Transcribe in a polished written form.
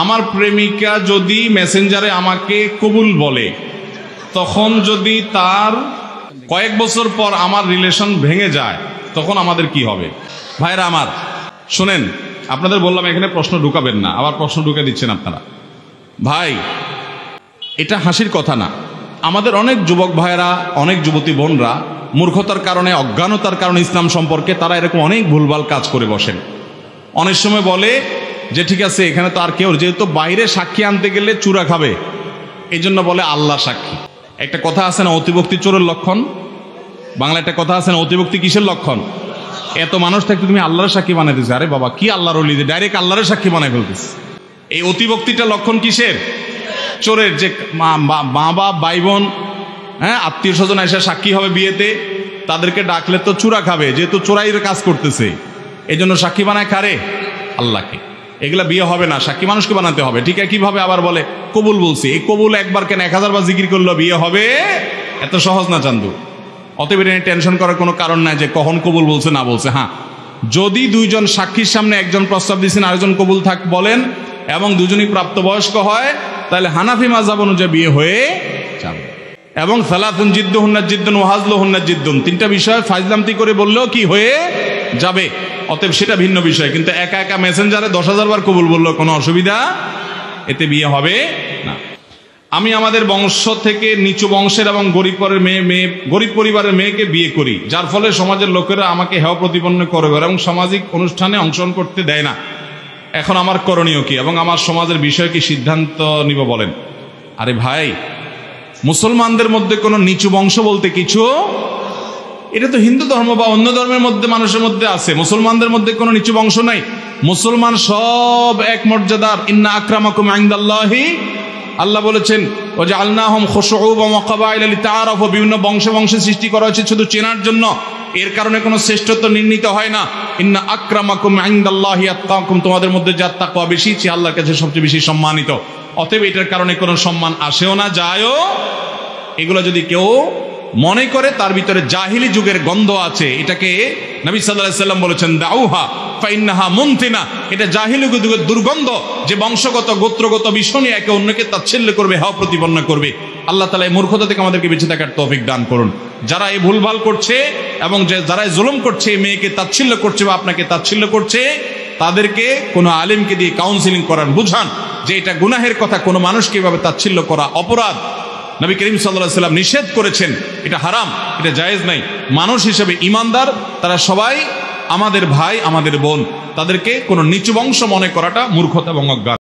আমার প্রেমিকা যদি মেসেঞ্জারে আমাকে কবুল বলে, তখন যদি তার কয়েক বছর পর আমার রিলেশন ভেঙে যায়, তখন আমাদের কি হবে? ভাইরা আমার শুনেন, আপনাদের বললাম এখানে প্রশ্ন ঢুকাবেন না, আবার প্রশ্ন ঢুকে দিচ্ছেন আপনারা। ভাই, এটা হাসির কথা না। আমাদের অনেক যুবক ভাইরা, অনেক যুবতী বোনরা মূর্খতার কারণে, অজ্ঞানতার কারণে ইসলাম সম্পর্কে তারা এরকম অনেক ভুলভাল কাজ করে বসেন। অনেক সময় বলে যে ঠিক আছে, এখানে তো আর কেউ, যেহেতু বাইরে সাক্ষী আনতে গেলে চূড়া খাবে, এই জন্য বলে আল্লাহ সাক্ষী। একটা কথা আছে না, অতিভক্তি চোরের লক্ষণ। বাংলা একটা কথা আছে না, অতিভক্তি কিসের লক্ষণ? এত মানুষ থাকতে তুমি আল্লাহর সাক্ষী বানাই দিচ্ছে। আরে বাবা, কি আল্লাহর ওলি, ডাইরেক্ট আল্লাহর সাক্ষী বানাই ফেলতেছে। এই অতিভক্তিটা লক্ষণ কিসের? চোরের। যে মা বাপ, ভাই বোন, হ্যাঁ, আত্মীয় স্বজন এসে সাক্ষী হবে বিয়েতে, তাদেরকে ডাকলে তো চূড়া খাবে, যেহেতু চোরাইয়ের কাজ করতেছে। এই জন্য সাক্ষী বানায় কারে? আল্লাহকে। এগুলা বিয়ে হবে না, সাক্ষী মানুষকে বানাতে হবে। ঠিক কিভাবে আবার বলে কবুল বলছি, এই কবুল একবার কেন 1000 বার জিকির করলো বিয়ে হবে? এত সহজ না চান্দু। অতএব টেনশন করার কোনো কারণ নাই যে কখন কবুল বলছে না বলছে। হ্যাঁ, যদি দুইজন সাক্ষীর সামনে একজন প্রস্তাব দিচ্ছেন, আরেকজন কবুল থাক বলেন, এবং দুজনই প্রাপ্তবয়স্ক হয়, তাহলে হানাফি মাযহাব অনুযায়ী বিয়ে হয়ে যাবে। এবং সালাতুন জিদ্দুহুন্না জিদ্দুন ওয়া হাজলুহুন্না জিদ্দুন, তিনটা বিষয় ফাজলামতি করে বললেও কি হয়ে যাবে। অতএব সেটা ভিন্ন বিষয়। কিন্তু একা একা মেসেঞ্জারে 10,000 বার কবুল বললো কোনো অসুবিধা, এতে বিয়ে হবে না। আমি আমাদের বংশ থেকে নিচু বংশের এবং গরিব পরিবারের মেয়েকে বিয়ে করি, যার ফলে সমাজের লোকেরা আমাকে হেয় প্রতিপন্ন করে এবং সামাজিক অনুষ্ঠানে অংশগ্রহণ করতে দেয় না। এখন আমার করণীয় কি এবং আমার সমাজের বিষয়ে কি সিদ্ধান্ত নিব বলেন? আরে ভাই, মুসলমানদের মধ্যে কোনো নিচু বংশ বলতে কিছু, এটা তো হিন্দু ধর্ম বা অন্য ধর্মের মধ্যে মানুষের মধ্যে আছে। মুসলমানদের মধ্যে কোনো নিচু বংশ নাই। মুসলমান সব এক মর্যাদার। ইন্না আকরামাকুম ইনদাল্লাহি, আল্লাহ বলেছেন ওয়াজআলনাহুম খুশুউবান ওয়া ক্বাবাইলা লিতাআরাফু, বিভিন্ন বংশে বংশে সৃষ্টি করা হয়েছে শুধু চেনার জন্য। এর কারণে কোনো শ্রেষ্ঠত্ব নির্ণীত হয় না। ইন্না আকরামাকুম ইনদাল্লাহি আতকাকুম, তোমাদের মধ্যে যার তাকওয়া বেশি সে আল্লাহর কাছে সবচেয়ে বেশি সম্মানিত। অতএব এটার কারণে কোনো সম্মান আসেও না, যায়ও। এগুলো যদি কেউ মনে করে তার ভিতরে জাহিলি যুগের গন্ধ আছে, এটাকে নবী সাল্লাল্লাহু আলাইহি সাল্লাম বলেছেন দাউহা ফাইন্নাহা মুনতিনা, এটা জাহিলি যুগের দুর্গন্ধ, যে বংশগত গোত্রগত বিষয় নিয়ে একে অন্যকে তাচ্ছিল্য করবে, হেয় প্রতিপন্ন করবে। আল্লাহ তাআলা এই মূর্খতা থেকে আমাদেরকে বেঁচে থাকার তৌফিক দান করুন। যারা এই ভুলভাল করছে এবং যারা জুলুম করছে, মেয়েকে তাচ্ছিল্য করছে বা আপনাকে তাচ্ছিল্য করছে, তাদেরকে কোনো আলেমকে দিয়ে কাউন্সিলিং করান, বুঝান যে এটা গুনাহের কথা, কোনো মানুষকে এভাবে তাচ্ছিল্য করা অপরাধ। নবী করিম সাল্লাল্লাহু আলাইহি সাল্লাম নিষেধ করেছেন, এটা হারাম, এটা জায়েজ নাই। মানুষ হিসেবে ইমানদার তারা সবাই আমাদের ভাই, আমাদের বোন, তাদেরকে কোনো নিচু বংশ মনে করাটা মূর্খতা এবং অজ্ঞান।